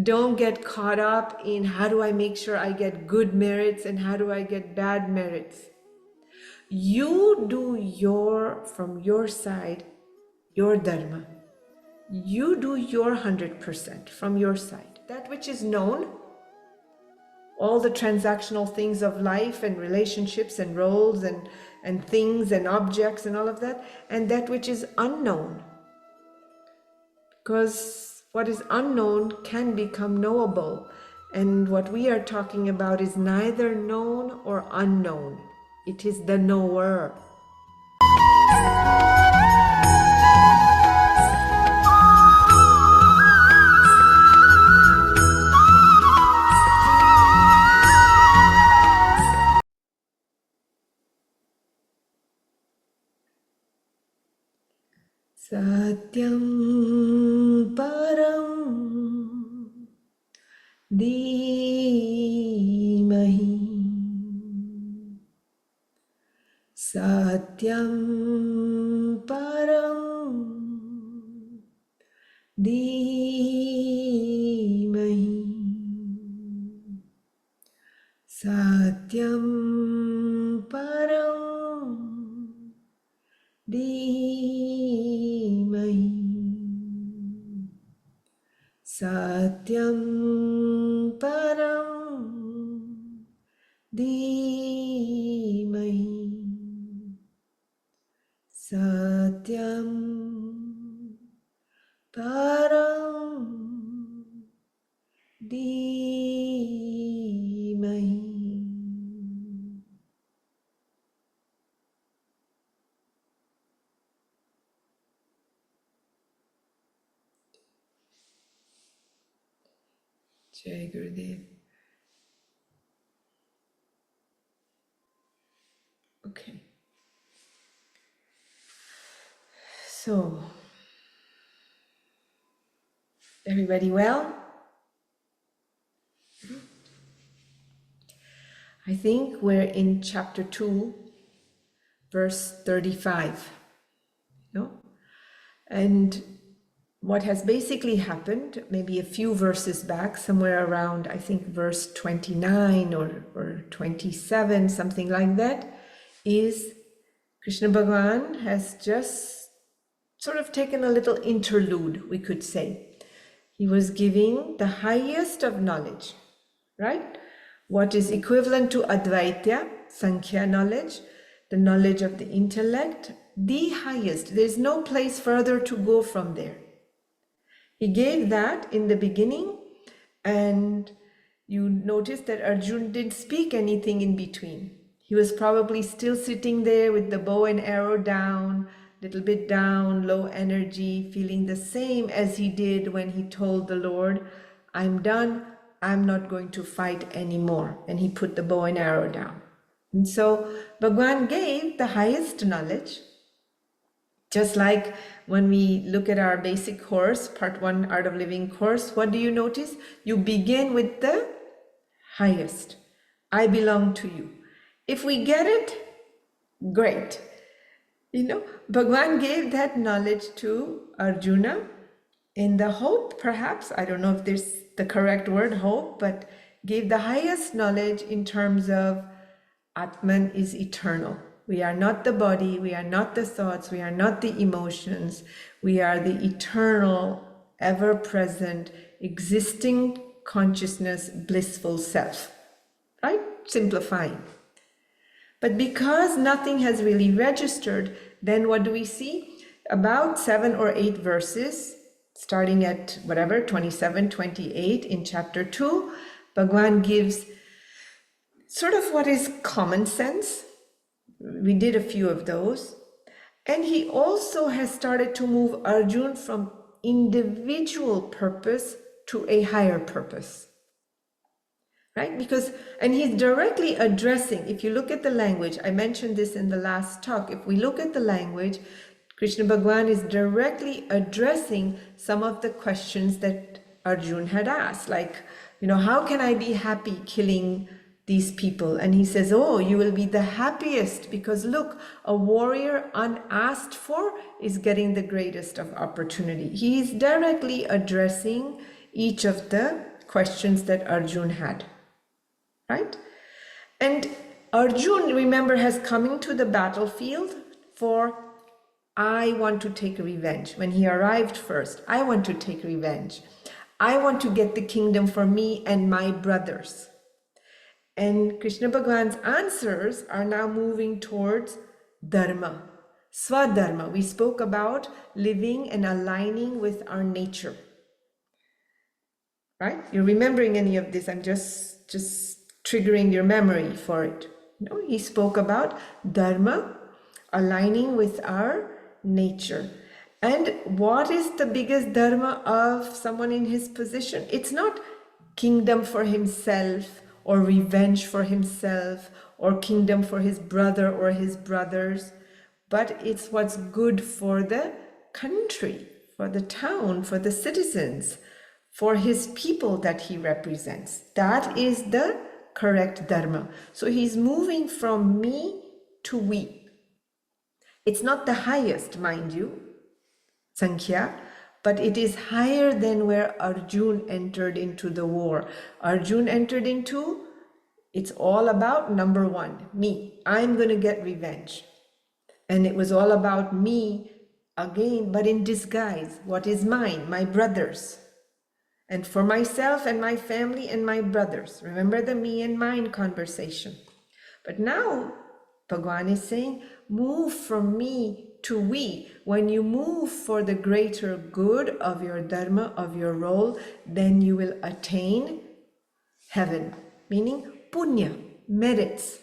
Don't get caught up in how do I make sure I get good merits and how do I get bad merits. You do from your side, your dharma. You do your 100% from your side. That which is known, all the transactional things of life and relationships and roles and things and objects and all of that, and that which is unknown. Because what is unknown can become knowable. And what we are talking about is neither known or unknown. It is the knower. Satyam param dhimahi. Satyam param dhimahi. Satyam param dhimahi. Satyam param dhimahi. Satyam param dhimahi. Jai Gurudev. Okay. So, everybody well? I think we're in chapter 2, verse 35. No? And what has basically happened, maybe a few verses back, somewhere around, I think, verse 29 or 27, something like that, is Krishna Bhagavan has just sort of taken a little interlude, we could say. He was giving the highest of knowledge, right? What is equivalent to Advaita, Sankhya knowledge, the knowledge of the intellect, the highest. There's no place further to go from there. He gave that in the beginning, and you notice that Arjuna didn't speak anything in between. He was probably still sitting there with the bow and arrow down, little bit down, low energy, feeling the same as he did when he told the Lord, I'm done, I'm not going to fight anymore. And he put the bow and arrow down. And so Bhagwan gave the highest knowledge. Just like when we look at our basic course, part 1 Art of Living course, what do you notice? You begin with the highest. I belong to you. If we get it, great. You know, Bhagwan gave that knowledge to Arjuna in the hope, perhaps, I don't know if there's the correct word, hope, but gave the highest knowledge in terms of Atman is eternal. We are not the body, we are not the thoughts, we are not the emotions. We are the eternal, ever-present, existing consciousness, blissful self. Right? Simplifying. But because nothing has really registered, then what do we see? About 7 or 8 verses, starting at whatever, 27, 28 in chapter 2, Bhagwan gives sort of what is common sense. We did a few of those. And he also has started to move Arjuna from individual purpose to a higher purpose. Right? Because, and he's directly addressing, if you look at the language, I mentioned this in the last talk, if we look at the language, Krishna Bhagwan is directly addressing some of the questions that Arjuna had asked, like, you know, how can I be happy killing these people? And he says, oh, you will be the happiest because look, a warrior unasked for is getting the greatest of opportunity. He is directly addressing each of the questions that Arjun had, right? And Arjun, remember, has come into the battlefield for, I want to take revenge. When he arrived first, I want to take revenge. I want to get the kingdom for me and my brothers. And Krishna Bhagwan's answers are now moving towards dharma, swadharma. We spoke about living and aligning with our nature. Right? You're remembering any of this? I'm just triggering your memory for it. No, he spoke about dharma, aligning with our nature. And what is the biggest dharma of someone in his position? It's not kingdom for himself or revenge for himself or kingdom for his brother or his brothers, but it's what's good for the country, for the town, for the citizens, for his people that he represents. That is the correct dharma. So he's moving from me to we. It's not the highest, mind you, Sankhya, but it is higher than where Arjun entered into the war. Arjun entered into, it's all about number one, me. I'm going to get revenge. And it was all about me again, but in disguise. What is mine? My brothers. And for myself and my family and my brothers. Remember the me and mine conversation. But now, Bhagwan is saying, move from me to we. When you move for the greater good of your dharma, of your role, then you will attain heaven, meaning punya, merits.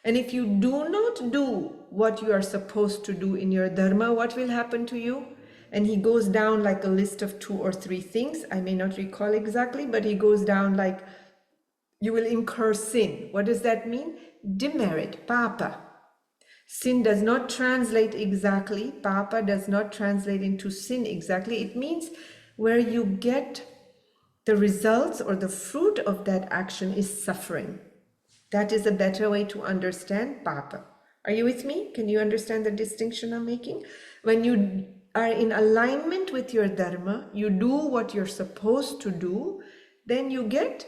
And if you do not do what you are supposed to do in your dharma, what will happen to you? And he goes down like a list of 2 or 3 things. I may not recall exactly, but he goes down like, you will incur sin. What does that mean? Demerit, papa. Sin does not translate exactly. Papa does not translate into sin exactly. It means where you get the results or the fruit of that action is suffering. That is a better way to understand papa. Are you with me? Can you understand the distinction I'm making? When you are in alignment with your dharma, you do what you're supposed to do, then you get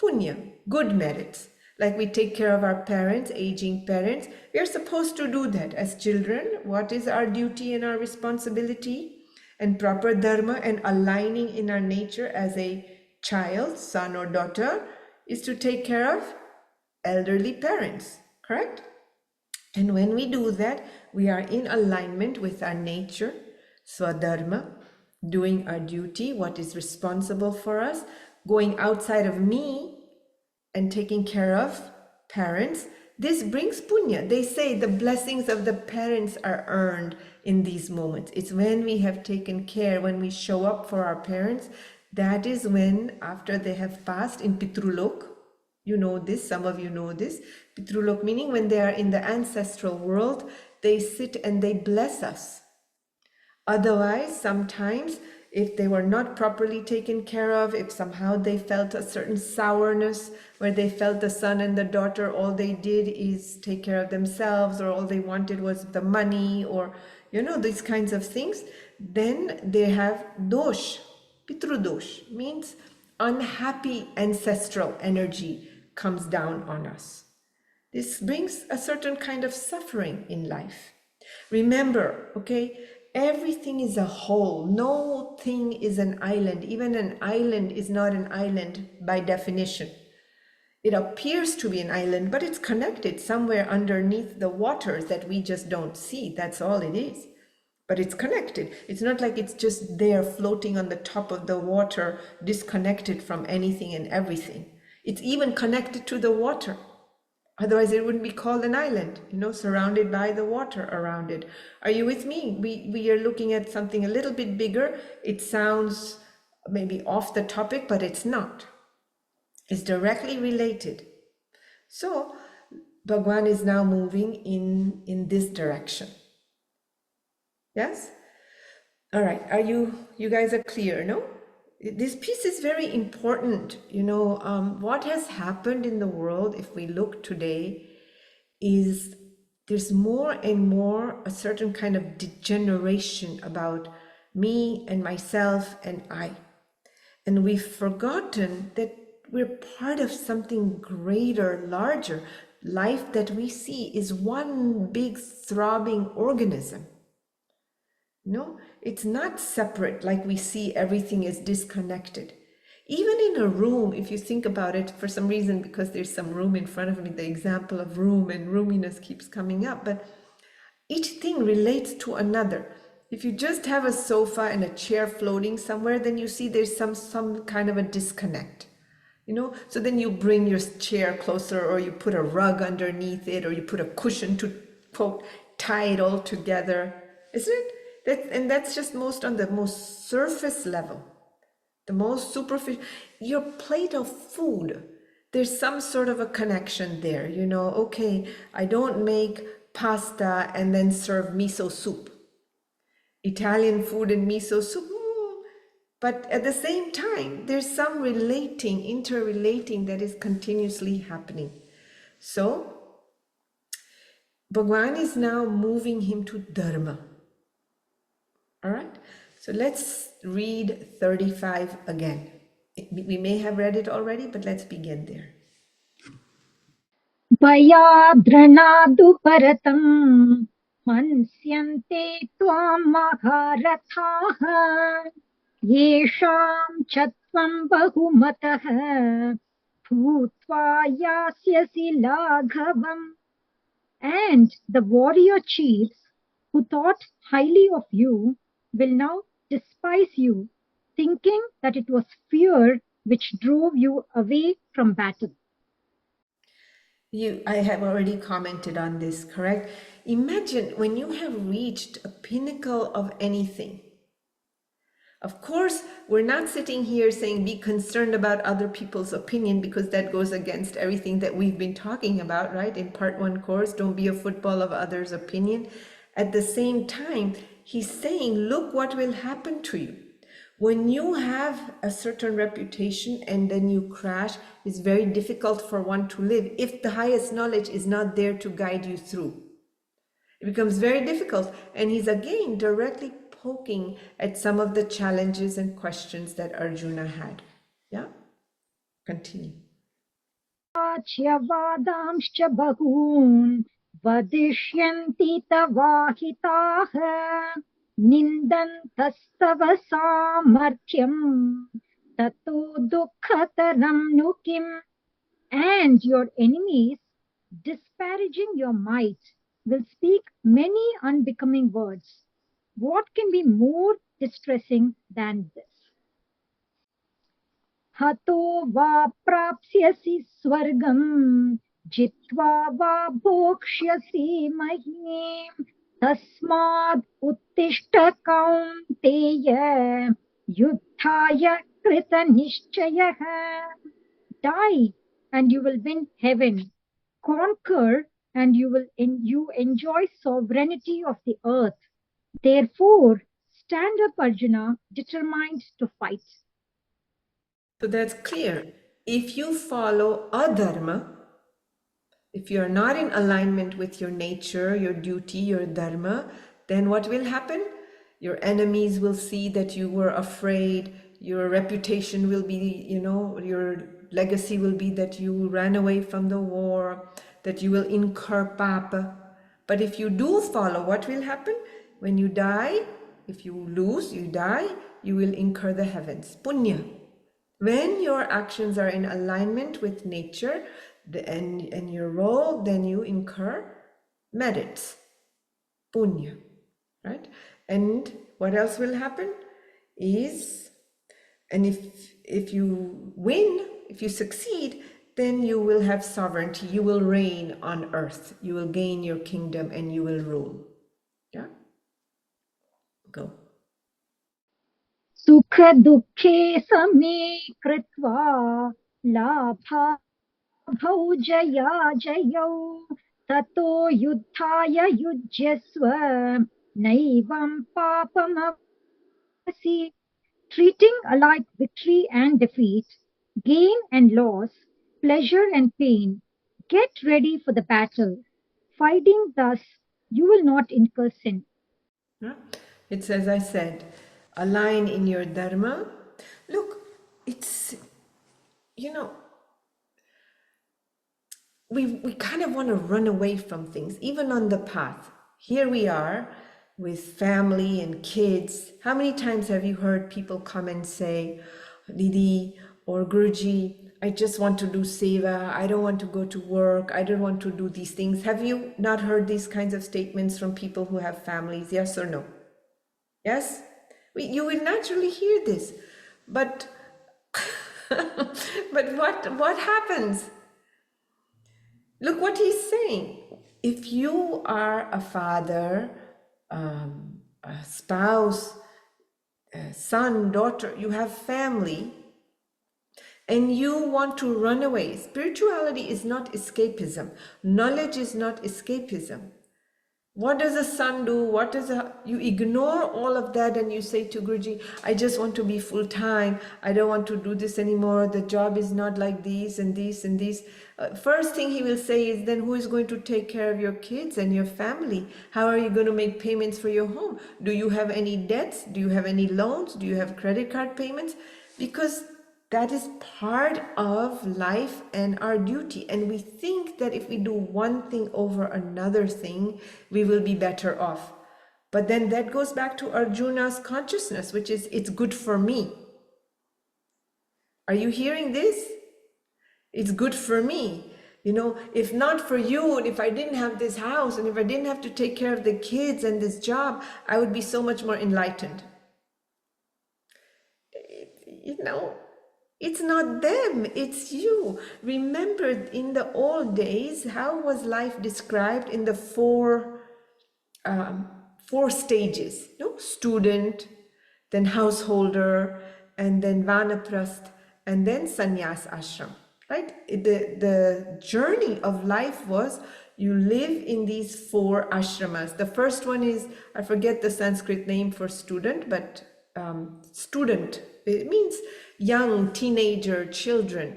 punya, good merits. Like we take care of our parents, aging parents, we are supposed to do that as children. What is our duty and our responsibility? And proper dharma and aligning in our nature as a child, son or daughter, is to take care of elderly parents, correct? And when we do that, we are in alignment with our nature, swadharma, doing our duty, what is responsible for us, going outside of me and taking care of parents. This brings punya. They say the blessings of the parents are earned in these moments. It's when we have taken care, when we show up for our parents, that is when, after they have passed in Pitrulok, you know this, some of you know this, Pitrulok meaning when they are in the ancestral world, they sit and they bless us. Otherwise, sometimes, if they were not properly taken care of, if somehow they felt a certain sourness, where they felt the son and the daughter, all they did is take care of themselves, or all they wanted was the money, or, you know, these kinds of things, then they have dosh. Pitrudosh means unhappy ancestral energy comes down on us. This brings a certain kind of suffering in life. Remember, okay, everything is a whole. No thing is an island. Even an island is not an island by definition. It appears to be an island, but it's connected somewhere underneath the waters that we just don't see. That's all it is. But it's connected. It's not like it's just there floating on the top of the water, disconnected from anything and everything. It's even connected to the water. Otherwise, it wouldn't be called an island, you know, surrounded by the water around it. Are you with me? We are looking at something a little bit bigger. It sounds maybe off the topic, but it's not. It's directly related. So, Bhagwan is now moving in this direction. Yes? All right. Are you guys are clear, no? This piece is very important. You know, what has happened in the world, if we look today, is there's more and more a certain kind of degeneration about me and myself and I. And we've forgotten that we're part of something greater, larger. Life that we see is one big throbbing organism. No, it's not separate like we see everything is disconnected. Even in a room, if you think about it, for some reason, because there's some room in front of me, the example of room and roominess keeps coming up, but each thing relates to another. If you just have a sofa and a chair floating somewhere, then you see there's some kind of a disconnect. So then you bring your chair closer, or you put a rug underneath it, or you put a cushion to, quote, tie it all together, isn't it? And that's just on the most surface level, the most superficial. Your plate of food, there's some sort of a connection there. Okay, I don't make pasta and then serve miso soup. Italian food and miso soup, but at the same time, there's some interrelating that is continuously happening. So, Bhagwan is now moving him to Dharma. All right? So let's read 35 again. We may have read it already, but let's begin there. भयाद्रणादु परतम् मन्स्यन्ते त्वां महारथाः येषां च त्वं बहुमतः भूत्वा यास्यसि लाघवम्. And the warrior chiefs who thought highly of you will now despise you, thinking that it was fear which drove you away from battle. I have already commented on this, correct? Imagine when you have reached a pinnacle of anything. Of course, we're not sitting here saying be concerned about other people's opinion, because that goes against everything that we've been talking about, right? In part 1 course, don't be a football of others' opinion. At the same time, he's saying, look what will happen to you. When you have a certain reputation and then you crash, it's very difficult for one to live if the highest knowledge is not there to guide you through. It becomes very difficult. And he's again directly poking at some of the challenges and questions that Arjuna had. Yeah? Continue. वादांश्च बहून् वदिष्यन्ति तवाहिताः निन्दन्तस्तव सामर्थ्यम् ततो दुःखतरं नु किम्. And your enemies, disparaging your might, will speak many unbecoming words. What can be more distressing than this? हतो वा प्राप्स्यसि स्वर्गम् जित्वा वा भोक्ष्यसि महीम् तस्माद् उत्तिष्ठ कौन्तेय युद्धाय कृतनिश्चयः. Die and you will win heaven. Conquer and you enjoy sovereignty of the earth. Therefore, stand up, Arjuna, determined to fight. So that's clear. If you follow adharma, if you're not in alignment with your nature, your duty, your dharma, then what will happen? Your enemies will see that you were afraid. Your reputation will be, your legacy will be that you ran away from the war, that you will incur papa. But if you do follow, what will happen? When you die, if you lose, you die, you will incur the heavens, punya. When your actions are in alignment with nature and your role, then you incur merits, punya, right? And what else will happen is, and if you win, if you succeed, then you will have sovereignty, you will reign on earth, you will gain your kingdom and you will rule. Yeah? Go. सुख दुःखे समे कृत्वा लाभाभौ जया जयौ ततो युद्धाय युज्यस्व नैवं पापमवसि. Treating alike victory and defeat, gain and loss, pleasure and pain, get ready for the battle. Fighting thus, you will not incur sin. Yeah? It's as I said, align in your dharma. Look, it's, you know, we kind of want to run away from things, even on the path. Here we are with family and kids. How many times have you heard people come and say, Didi or Guruji, I just want to do seva. I don't want to go to work. I don't want to do these things. Have you not heard these kinds of statements from people who have families? Yes or no? Yes? You will naturally hear this. But but what happens? Look what he's saying. If you are a father, a spouse, a son, daughter, you have family, and you want to run away. Spirituality is not escapism. Knowledge is not escapism. What does a son do? You ignore all of that and you say to Guruji, I just want to be full time. I don't want to do this anymore. The job is not like this and this and this. First thing he will say is, then who is going to take care of your kids and your family? How are you going to make payments for your home? Do you have any debts? Do you have any loans? Do you have credit card payments? Because that is part of life and our duty. And we think that if we do one thing over another thing, we will be better off. But then that goes back to Arjuna's consciousness, which is, it's good for me. Are you hearing this? It's good for me. You know, if not for you, and if I didn't have this house, and if I didn't have to take care of the kids and this job, I would be so much more enlightened. You know, it's not them, it's you. Remember, in the old days, how was life described in the four stages? No, student, then householder, and then vanaprast, and then sannyas ashram. Right? The journey of life was, you live in these four ashramas. The first one is, I forget the Sanskrit name for student, but student, it means young, teenager, children.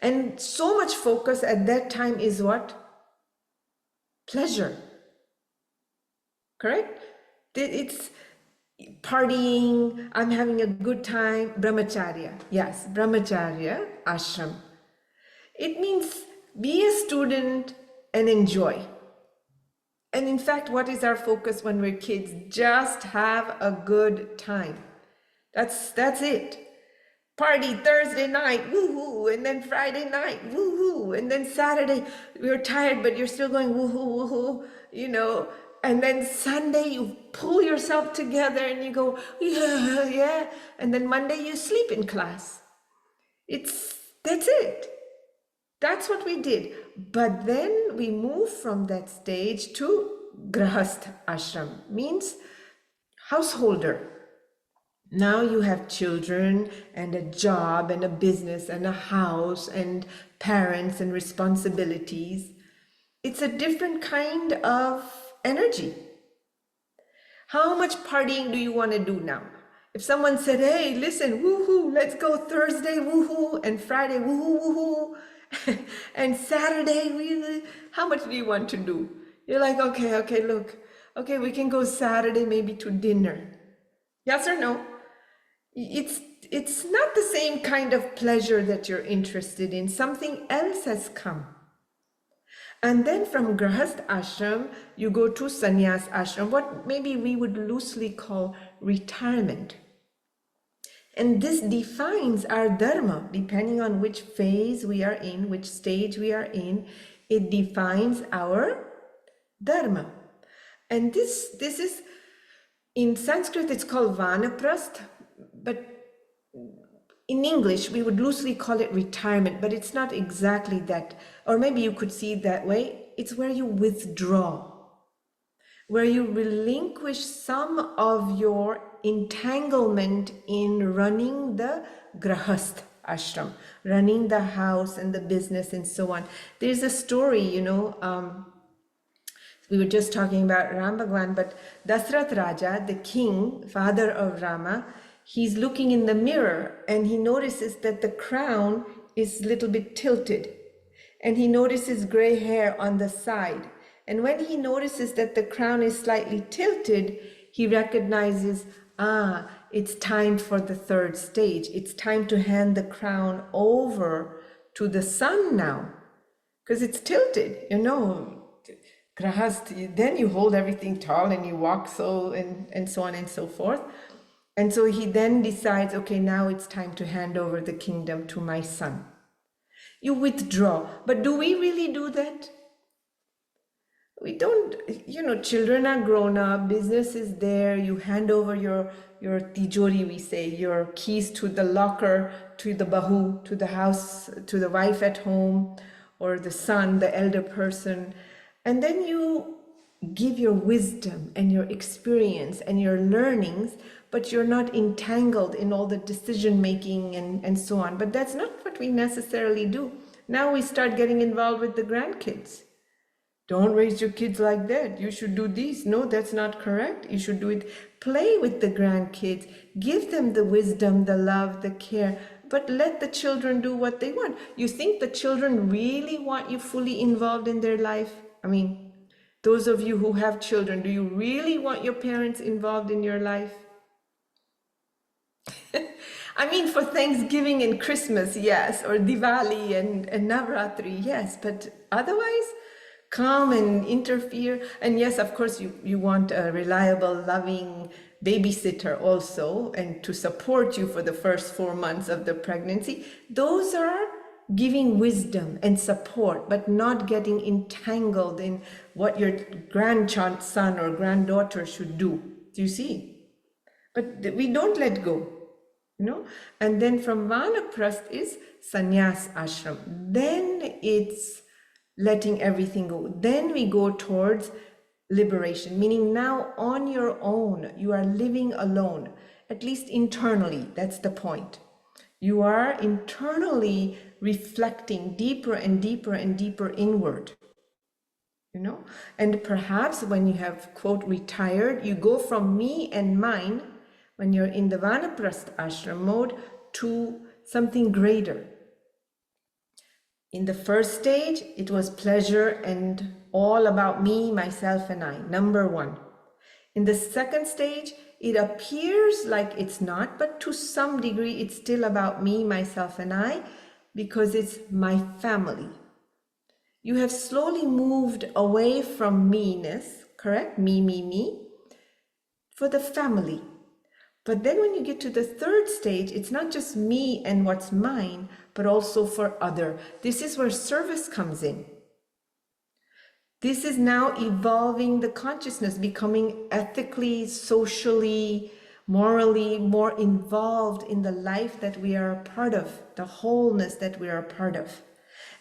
And so much focus at that time is what? Pleasure. Correct? It's partying, I'm having a good time, brahmacharya. Yes, brahmacharya, ashram. It means be a student and enjoy. And in fact, what is our focus when we're kids? Just have a good time. That's it. Party Thursday night, woohoo, and then Friday night, woohoo, and then Saturday, we're tired, but you're still going woohoo, woohoo, you know, and then Sunday, you pull yourself together and you go, yeah, yeah, and then Monday, you sleep in class. That's it. That's what we did. But then we move from that stage to grahast ashram, means householder. Now you have children and a job and a business and a house and parents and responsibilities. It's a different kind of energy. How much partying do you want to do now? If someone said, hey, listen, woohoo, let's go Thursday, woohoo, and Friday, woohoo, woohoo, and Saturday, how much do you want to do? You're like, okay, look, okay, we can go Saturday maybe to dinner. Yes or no? It's not the same kind of pleasure that you're interested in. Something else has come. And then from Grahast ashram, you go to sannyas ashram, what maybe we would loosely call retirement. And this defines our dharma, depending on which phase we are in, which stage we are in, it defines our dharma. And this is, in Sanskrit, it's called vanaprast, but in English, we would loosely call it retirement, but it's not exactly that. Or maybe you could see it that way. It's where you withdraw, where you relinquish some of your entanglement in running the grahast ashram, running the house and the business and so on. There's a story, we were just talking about Ram Bhagwan, but Dasrath Raja, the king, father of Rama, he's looking in the mirror and he notices that the crown is a little bit tilted. And he notices gray hair on the side. And when he notices that the crown is slightly tilted, he recognizes, it's time for the third stage. It's time to hand the crown over to the son now, because it's tilted, Grahast, then you hold everything tall and you walk so and so on and so forth. And so he then decides, okay, now it's time to hand over the kingdom to my son. You withdraw. But do we really do that? We don't, children are grown up, business is there, you hand over your tijori, we say, your keys to the locker, to the bahu, to the house, to the wife at home, or the son, the elder person. And then you give your wisdom and your experience and your learnings, but you're not entangled in all the decision making and so on. But that's not what we necessarily do. Now we start getting involved with the grandkids. Don't raise your kids like that. You should do this. No, that's not correct. You should do it. Play with the grandkids. Give them the wisdom, the love, the care, but let the children do what they want. You think the children really want you fully involved in their life? I mean, those of you who have children, do you really want your parents involved in your life? I mean, for Thanksgiving and Christmas, yes, or Diwali and Navratri, yes, but otherwise, come and interfere. And yes, of course, you want a reliable, loving babysitter also, and to support you for the first 4 months of the pregnancy. Those are giving wisdom and support, but not getting entangled in what your grandson or granddaughter should do. Do you see? But we don't let go. And then from Vanaprasth is sannyas ashram. Then it's letting everything go. Then we go towards liberation, meaning now on your own, you are living alone, at least internally. That's the point. You are internally reflecting deeper and deeper and deeper inward. And perhaps when you have, quote, retired, you go from me and mine, when you're in the Vanaprastha ashram mode, to something greater. In the first stage, it was pleasure and all about me, myself, and I, number one. In the second stage, it appears like it's not, but to some degree, it's still about me, myself, and I, because it's my family. You have slowly moved away from me-ness, correct? Me, for the family. But then when you get to the third stage, it's not just me and what's mine, but also for other. This is where service comes in. This is now evolving the consciousness, becoming ethically, socially, morally more involved in the life that we are a part of, the wholeness that we are a part of.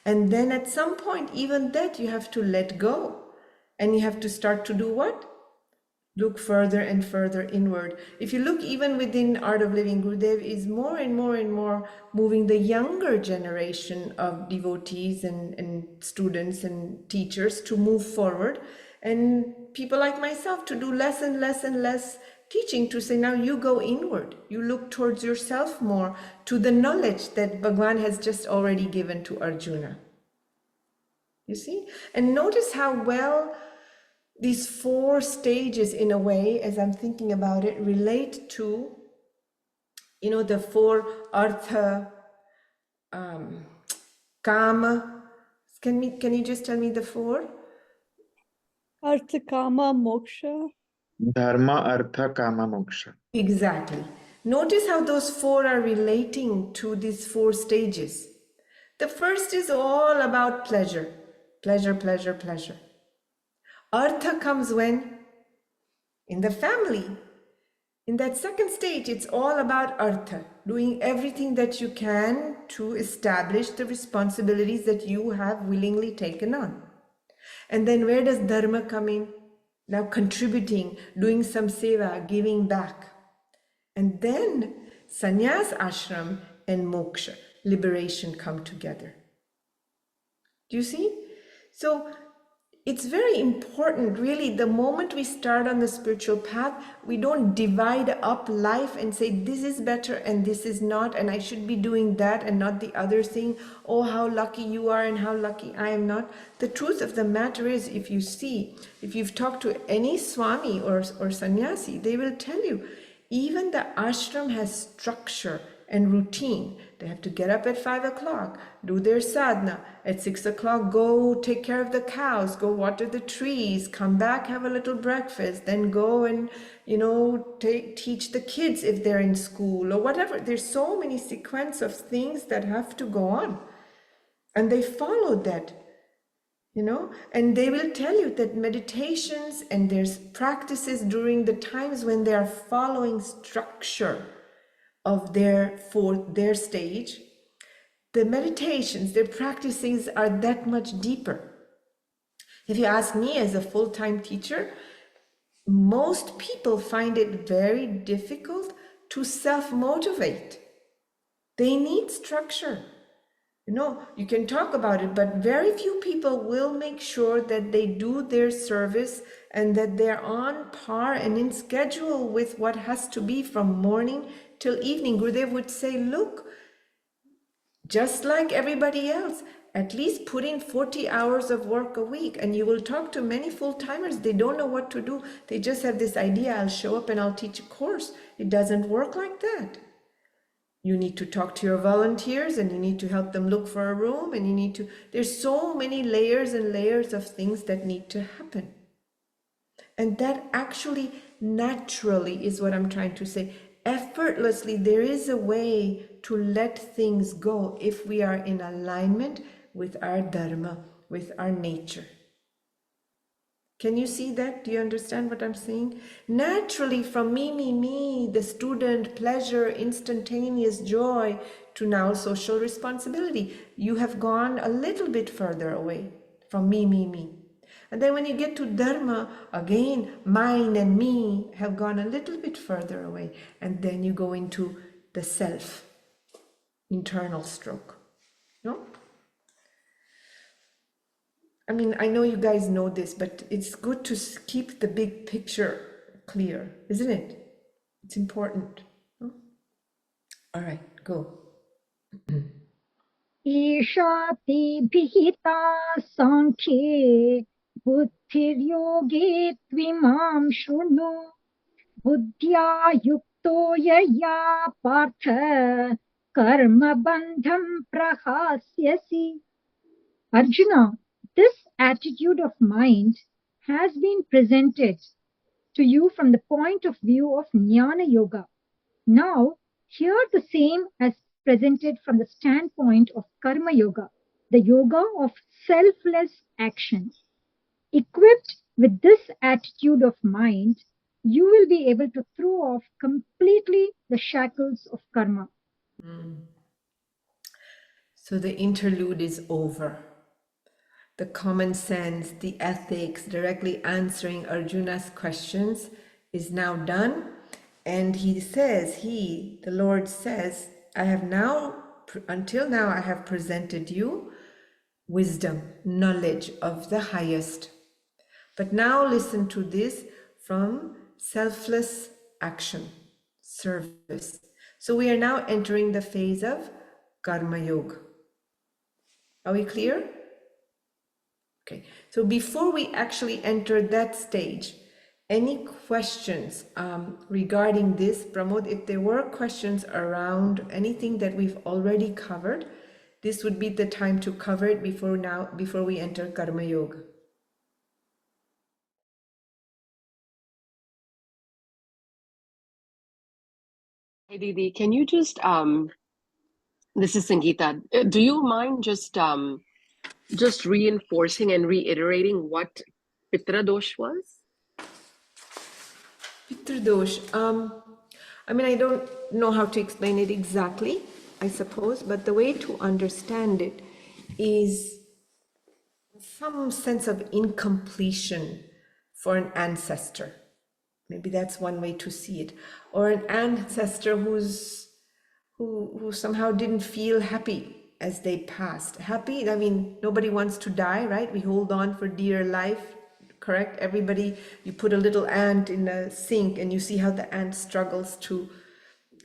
And then at some point, even that you have to let go. And you have to start to do what? Look further and further inward. If you look even within Art of Living, Gurudev is more and more and more moving the younger generation of devotees and students and teachers to move forward, and people like myself to do less and less and less teaching, to say now you go inward, you look towards yourself more, to the knowledge that Bhagwan has just already given to Arjuna. You see? And notice how well these 4 stages, in a way, as I'm thinking about it, relate to, the 4 artha, kama. Can you just tell me the 4? Artha, kama, moksha. Dharma, artha, kama, moksha. Exactly. Notice how those 4 are relating to these 4 stages. The first is all about pleasure. Pleasure, pleasure, pleasure. Artha comes when? In the family. In that second stage, it's all about artha, doing everything that you can to establish the responsibilities that you have willingly taken on. And then where does dharma come in? Now contributing, doing some seva, giving back. And then sannyas ashram and moksha, liberation, come together. Do you see? So it's very important, really, the moment we start on the spiritual path, we don't divide up life and say, this is better and this is not, and I should be doing that and not the other thing. Oh, how lucky you are and how lucky I am not. The truth of the matter is, if you've talked to any Swami or sannyasi, they will tell you, Even the ashram has structure and routine. They have to get up at 5 o'clock, do their sadhana. At 6 o'clock, go take care of the cows, go water the trees, come back, have a little breakfast, then go and, teach the kids if they're in school or whatever. There's so many sequence of things that have to go on. And they follow that. And they will tell you that meditations and there's practices during the times when they are following structure of their stage, the meditations, their practices are that much deeper. If you ask me as a full-time teacher, most people find it very difficult to self-motivate. They need structure. You can talk about it, but very few people will make sure that they do their service and that they're on par and in schedule with what has to be from morning till evening. Gurudev would say, look, just like everybody else, at least put in 40 hours of work a week. And you will talk to many full-timers, they don't know what to do. They just have this idea, I'll show up and I'll teach a course. It doesn't work like that. You need to talk to your volunteers and you need to help them look for a room and there's so many layers and layers of things that need to happen. And that actually naturally is what I'm trying to say. Effortlessly, there is a way to let things go if we are in alignment with our dharma, with our nature. Can you see that? Do you understand what I'm saying? Naturally, from me, the student, pleasure, instantaneous joy, to now social responsibility, you have gone a little bit further away from me. And then when you get to dharma, again, mine and me have gone a little bit further away. And then you go into the self, internal stroke. No? I mean, I know you guys know this, but it's good to keep the big picture clear, isn't it? It's important. No? All right, go. Isha ते विहिता सांख्ये बुद्धिर्योगे त्विमां शृणु बुद्ध्या युक्तो यया Partha कर्मबन्धं प्रहास्यसि. Arjuna, this attitude of mind has been presented to you from the point of view of Jnana Yoga. Now, here the same as presented from the standpoint of Karma Yoga, the yoga of selfless action. Equipped with this attitude of mind, you will be able to throw off completely the shackles of karma. So the interlude is over. The common sense, the ethics, directly answering Arjuna's questions is now done. And the Lord says, until now I have presented you wisdom, knowledge of the highest. But now listen to this from selfless action, service. So we are now entering the phase of Karma Yoga. Are we clear? Okay, so before we actually enter that stage, any questions regarding this, Pramod? If there were questions around anything that we've already covered, this would be the time to cover it before we enter Karma Yoga. Hey Didi, can you just this is Sangeeta. Do you mind just reinforcing and reiterating what Pitra Dosh was? Pitra Dosh. I mean, I don't know how to explain it exactly, I suppose, but the way to understand it is some sense of incompletion for an ancestor. Maybe that's one way to see it. Or an ancestor who somehow didn't feel happy as they passed. Happy, I mean, nobody wants to die, right? We hold on for dear life, correct? Everybody, you put a little ant in a sink and you see how the ant struggles to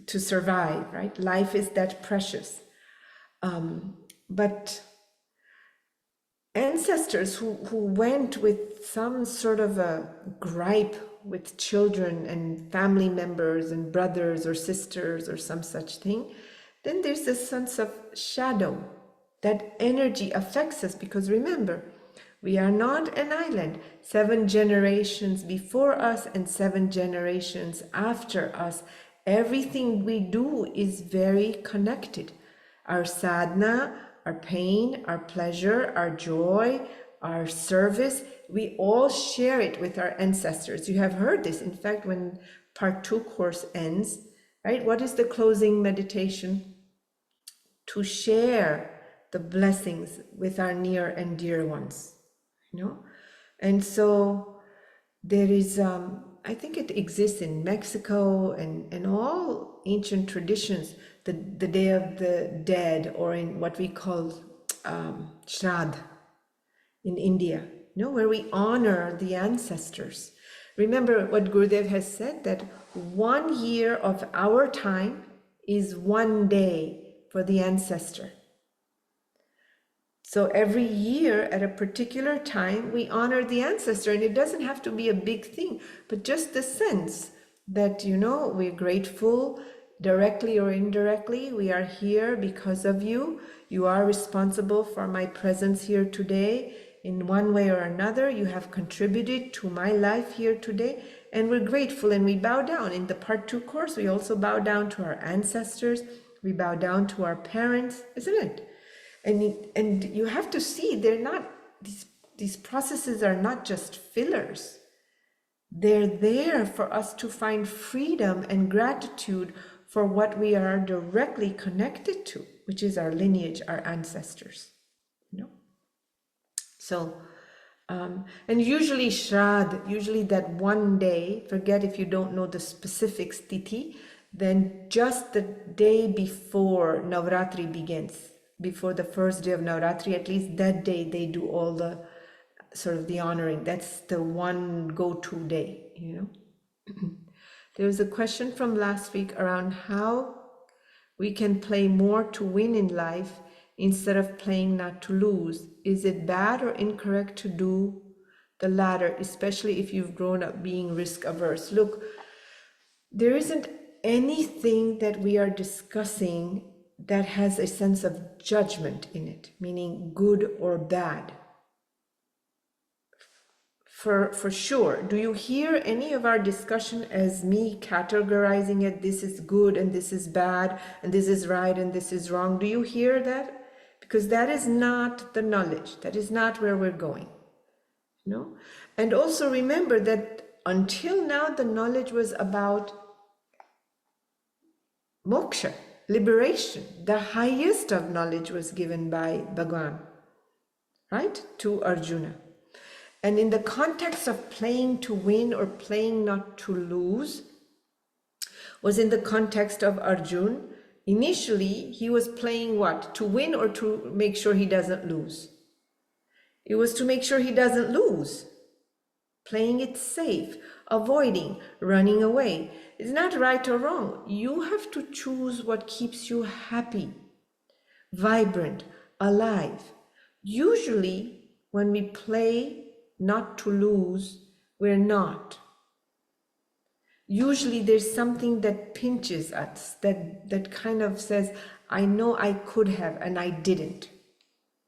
survive, right? Life is that precious. But ancestors who went with some sort of a gripe with children and family members and brothers or sisters or some such thing, then there's this sense of shadow. That energy affects us because remember, we are not an island. 7 generations before us and 7 generations after us. Everything we do is very connected. Our sadhana, our pain, our pleasure, our joy, our service, we all share it with our ancestors. You have heard this. In fact, when part 2 course ends, right? What is the closing meditation? To share the blessings with our near and dear ones, you know? And so there is, I think it exists in Mexico and all ancient traditions, the Day of the Dead, or in what we call Shraddh in India, you know, where we honor the ancestors. Remember what Gurudev has said, that 1 year of our time is 1 day for the ancestor. So every year at a particular time, we honor the ancestor, and it doesn't have to be a big thing, but just the sense that, you know, we're grateful directly or indirectly. We are here because of you. You are responsible for my presence here today. In one way or another, you have contributed to my life here today, and we're grateful and we bow down. In the part 2 course, we also bow down to our ancestors. We bow down to our parents, isn't it? And you have to see, they're not, these processes are not just fillers. They're there for us to find freedom and gratitude for what we are directly connected to, which is our lineage, our ancestors, you know? So, and usually Shraddh, usually that 1 day, forget if you don't know the specific tithi, then just the day before Navratri begins, before the first day of Navratri, at least that day they do all the sort of the honoring. That's the one go-to day, you know. There was a question from last week around how we can play more to win in life instead of playing not to lose. Is it bad or incorrect to do the latter, especially if you've grown up being risk averse? Look, there isn't anything that we are discussing that has a sense of judgment in it, meaning good or bad. For sure. Do you hear any of our discussion as me categorizing it, this is good and this is bad and this is right and this is wrong? Do you hear that? Because that is not the knowledge. That is not where we're going. No? And also remember that until now the knowledge was about moksha, liberation. The highest of knowledge was given by Bhagwan, right, to Arjuna. And in the context of playing to win or playing not to lose, was in the context of Arjuna. Initially, he was playing what? To win or to make sure he doesn't lose? It was to make sure he doesn't lose. Playing it safe, avoiding, running away. It's not right or wrong. You have to choose what keeps you happy, vibrant, alive. Usually, when we play not to lose, we're not. Usually there's something that pinches us, that kind of says, I know I could have and I didn't.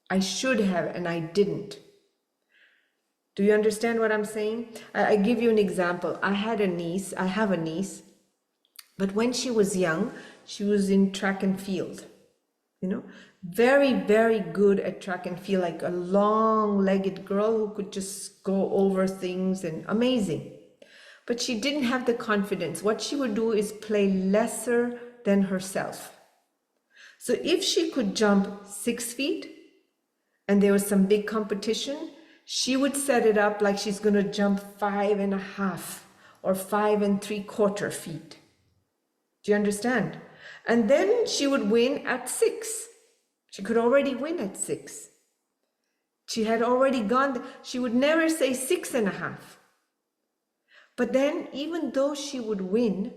I should have and I didn't. Do you understand what I'm saying? I give you an example. I have a niece, but when she was young, she was in track and field, you know, very, very good at track and field, like a long-legged girl who could just go over things and amazing. But she didn't have the confidence. What she would do is play lesser than herself. So if she could jump 6 feet and there was some big competition, she would set it up like she's going to jump 5.5 or 5 3/4 feet. Do you understand? And then she would win at 6. She could already win at 6. She had already gone, she would never say 6.5. But then even though she would win,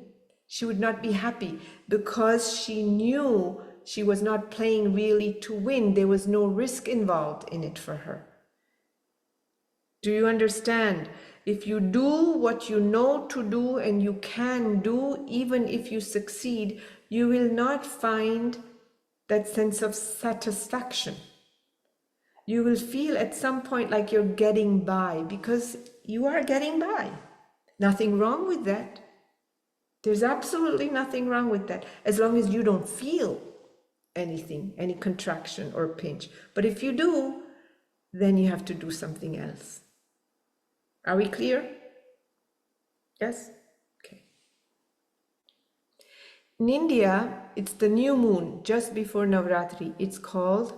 she would not be happy because she knew she was not playing really to win. There was no risk involved in it for her. Do you understand? If you do what you know to do and you can do, even if you succeed, you will not find that sense of satisfaction. You will feel at some point like you're getting by, because you are getting by. Nothing wrong with that. There's absolutely nothing wrong with that, as long as you don't feel anything, any contraction or pinch. But if you do, then you have to do something else. Are we clear? Yes? Okay. In India, it's the new moon just before Navratri. It's called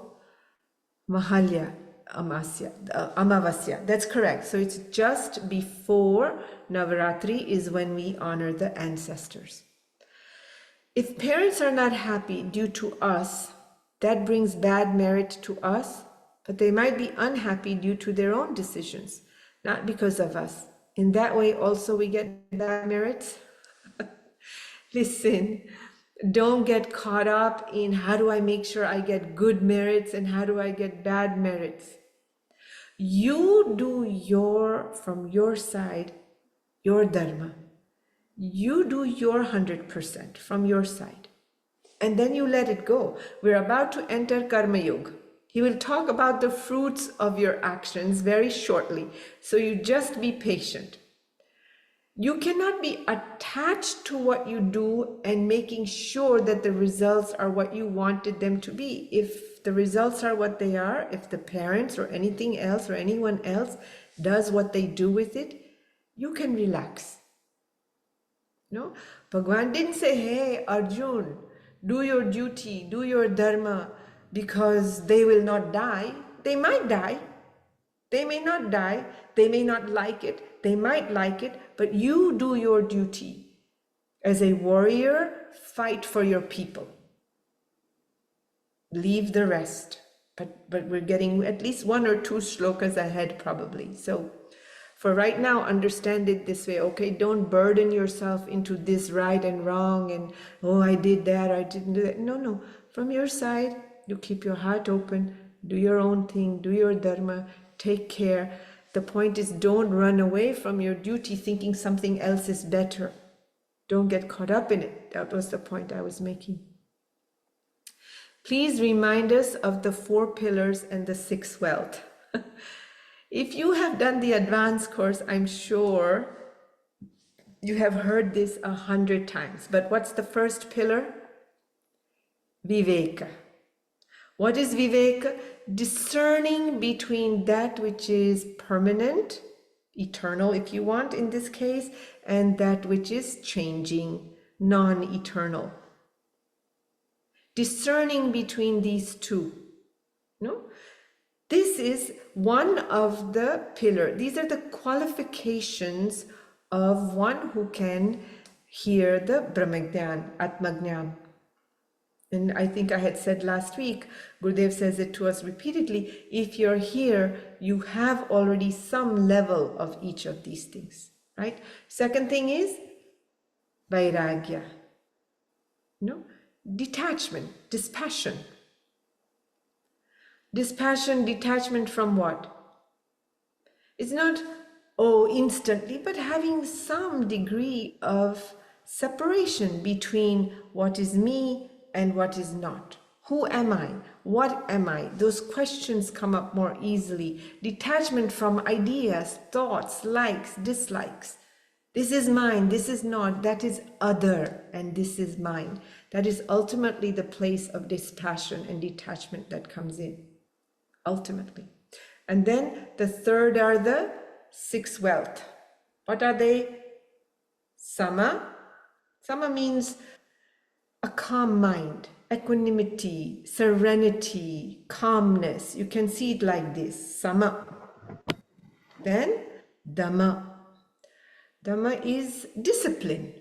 Mahalya Amavasya. That's correct. So it's just before Navaratri is when we honor the ancestors. If parents are not happy due to us, that brings bad merit to us, but they might be unhappy due to their own decisions, not because of us. In that way also we get bad merits. Listen, don't get caught up in how do I make sure I get good merits and how do I get bad merits. You do from your side, your dharma. You do your 100% from your side. And then you let it go. We're about to enter Karma Yoga. He will talk about the fruits of your actions very shortly. So you just be patient. You cannot be attached to what you do and making sure that the results are what you wanted them to be. If the results are what they are, if the parents or anything else or anyone else does what they do with it, you can relax. No? Bhagwan didn't say, hey, Arjun, do your duty, do your dharma, because they will not die. They might die. They may not die, they may not like it, they might like it, but you do your duty. As a warrior, fight for your people. Leave the rest. But we're getting at least 1 or 2 shlokas ahead probably. So for right now, understand it this way, okay? Don't burden yourself into this right and wrong and, oh, I did that, I didn't do that. No. From your side, you keep your heart open, do your own thing, do your dharma, take care. The point is, don't run away from your duty thinking something else is better. Don't get caught up in it. That was the point I was making. Please remind us of the 4 pillars and the 6 wealth. If you have done the advanced course, I'm sure you have heard this 100 times. But what's the first pillar? Viveka. What is Viveka? Discerning between that which is permanent, eternal if you want in this case, and that which is changing, non-eternal. Discerning between these two. No? This is one of the pillars. These are the qualifications of one who can hear the Brahmagyan, Atmagyan. And I think I had said last week, Gurudev says it to us repeatedly, if you're here, you have already some level of each of these things, right? Second thing is Vairagya. No? Detachment, dispassion. Dispassion, detachment from what? It's not, instantly, but having some degree of separation between what is me and what is not. Who am I? What am I? Those questions come up more easily. Detachment from ideas, thoughts, likes, dislikes. This is mine, this is not, that is other, and this is mine. That is ultimately the place of dispassion and detachment that comes in. Ultimately. And then the third are the 6 wealth. What are they? Sama. Sama means a calm mind, equanimity, serenity, calmness. You can see it like this, Sama. Then Dhamma. Dhamma is discipline.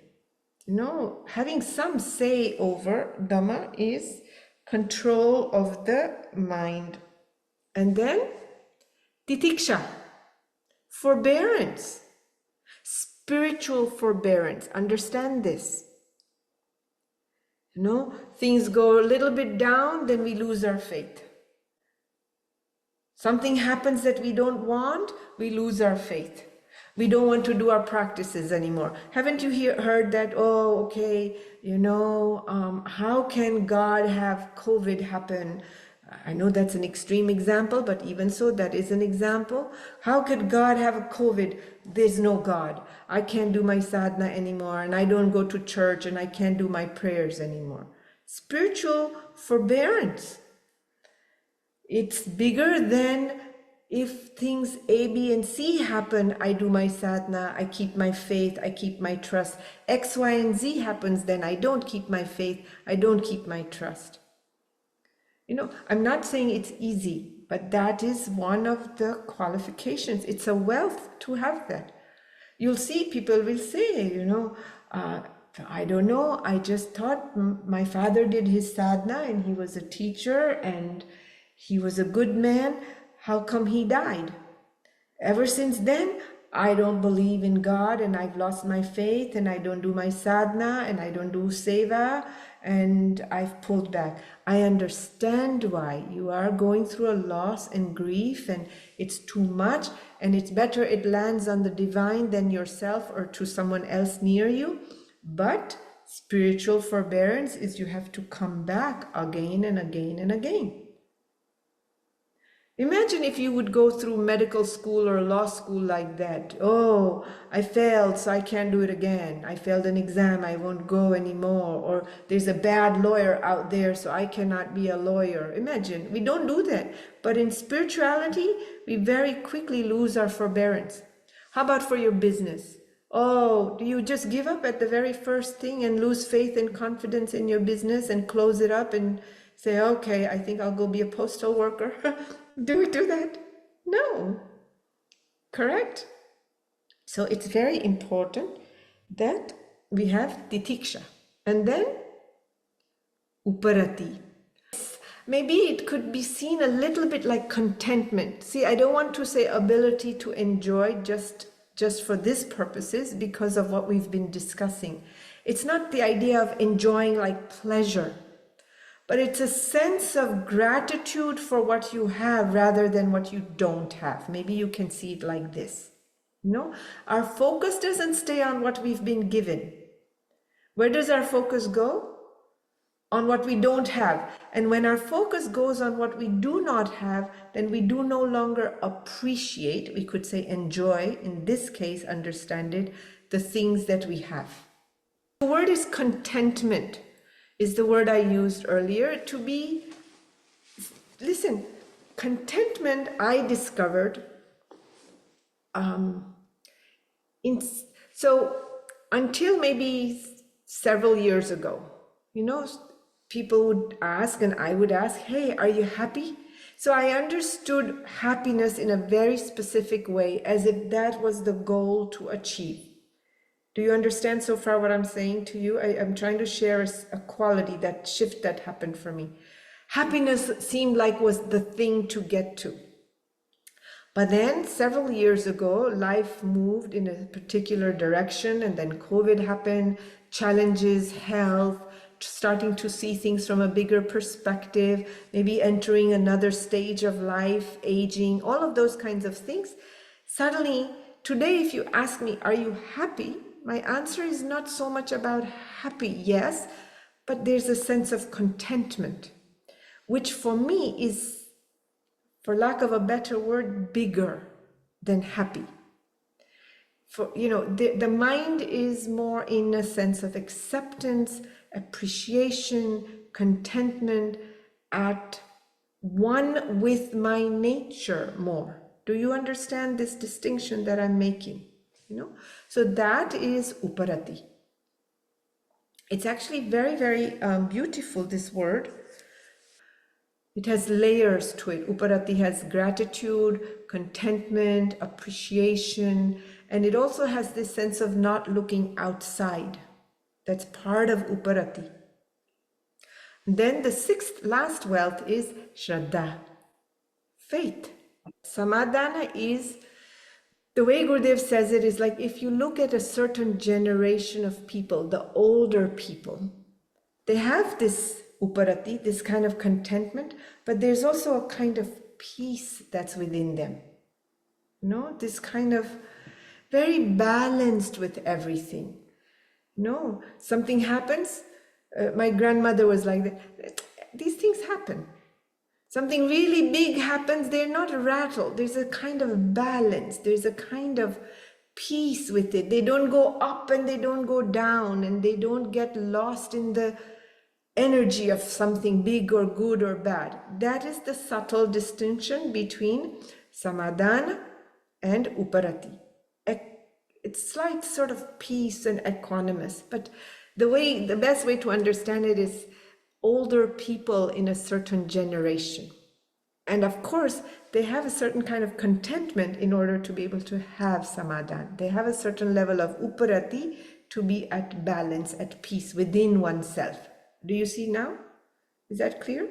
Having some say over Dhamma is control of the mind. And then Titiksha, forbearance, spiritual forbearance. Understand this. Things go a little bit down, then we lose our faith. Something happens that we don't want, we lose our faith. We don't want to do our practices anymore. Haven't you heard that? Oh, okay, how can God have COVID happen? I know that's an extreme example, but even so, that is an example. How could God have a COVID? There's no God. I can't do my sadhana anymore, and I don't go to church, and I can't do my prayers anymore. Spiritual forbearance. It's bigger than if things A, B, and C happen, I do my sadhana, I keep my faith, I keep my trust. X, Y, and Z happens, then I don't keep my faith, I don't keep my trust. I'm not saying it's easy, but that is one of the qualifications. It's a wealth to have that. You'll see people will say, I don't know, I just thought my father did his sadhana and he was a teacher and he was a good man. How come he died? Ever since then, I don't believe in God and I've lost my faith and I don't do my sadhana and I don't do seva and I've pulled back. I understand why you are going through a loss and grief and it's too much and it's better it lands on the divine than yourself or to someone else near you. But spiritual forbearance is you have to come back again and again and again. Imagine if you would go through medical school or law school like that. Oh, I failed, so I can't do it again. I failed an exam, I won't go anymore. Or there's a bad lawyer out there, so I cannot be a lawyer. Imagine, we don't do that. But in spirituality, we very quickly lose our forbearance. How about for your business? Oh, do you just give up at the very first thing and lose faith and confidence in your business and close it up and say, okay, I think I'll go be a postal worker? Do we do that? No. Correct? So it's very important that we have titiksha. And then uparati. Maybe it could be seen a little bit like contentment. See, I don't want to say ability to enjoy just for this purposes because of what we've been discussing. It's not the idea of enjoying like pleasure. But it's a sense of gratitude for what you have rather than what you don't have. Maybe you can see it like this. Our focus doesn't stay on what we've been given. Where does our focus go? On what we don't have. And when our focus goes on what we do not have, then we do no longer appreciate, we could say enjoy, in this case, understand it, the things that we have. The word is contentment. Is the word I used earlier to be, listen, contentment I discovered, so until maybe several years ago, people would ask and I would ask, hey, are you happy? So I understood happiness in a very specific way, as if that was the goal to achieve. Do you understand so far what I'm saying to you? I'm trying to share a quality, that shift that happened for me. Happiness seemed like was the thing to get to. But then several years ago, life moved in a particular direction and then COVID happened, challenges, health, starting to see things from a bigger perspective, maybe entering another stage of life, aging, all of those kinds of things. Suddenly, today, if you ask me, are you happy? My answer is not so much about happy, yes, but there's a sense of contentment, which for me is, for lack of a better word, bigger than happy. For the mind is more in a sense of acceptance, appreciation, contentment, at one with my nature more. Do you understand this distinction that I'm making? So that is uparati. It's actually very, very beautiful, this word. It has layers to it. Uparati has gratitude, contentment, appreciation, and it also has this sense of not looking outside. That's part of uparati. Then the sixth, last wealth is shraddha, faith. Samadhana is, the way Gurudev says it is like if you look at a certain generation of people, the older people, they have this uparati, this kind of contentment, but there's also a kind of peace that's within them. This kind of, very balanced with everything. No, something happens. My grandmother was like that. These things happen. Something really big happens, they're not rattled. There's a kind of balance. There's a kind of peace with it. They don't go up and they don't go down, and they don't get lost in the energy of something big or good or bad. That is the subtle distinction between samadhana and uparati. It's like sort of peace and equanimous, but the best way to understand it is older people in a certain generation. And of course, they have a certain kind of contentment in order to be able to have samadhan. They have a certain level of uparati to be at balance, at peace within oneself. Do you see now? Is that clear?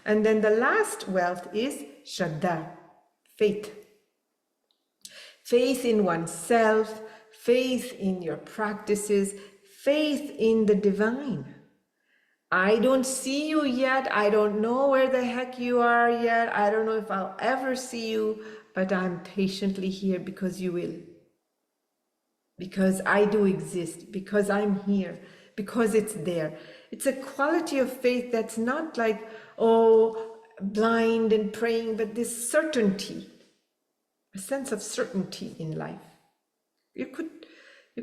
And then the last wealth is shraddha, faith. Faith in oneself, faith in your practices, faith in the divine. I don't see you yet. I don't know where the heck you are yet. I don't know if I'll ever see you, but I'm patiently here because you will. Because I do exist, because I'm here, because it's there. It's a quality of faith that's not like, oh, blind and praying, but this certainty, a sense of certainty in life. You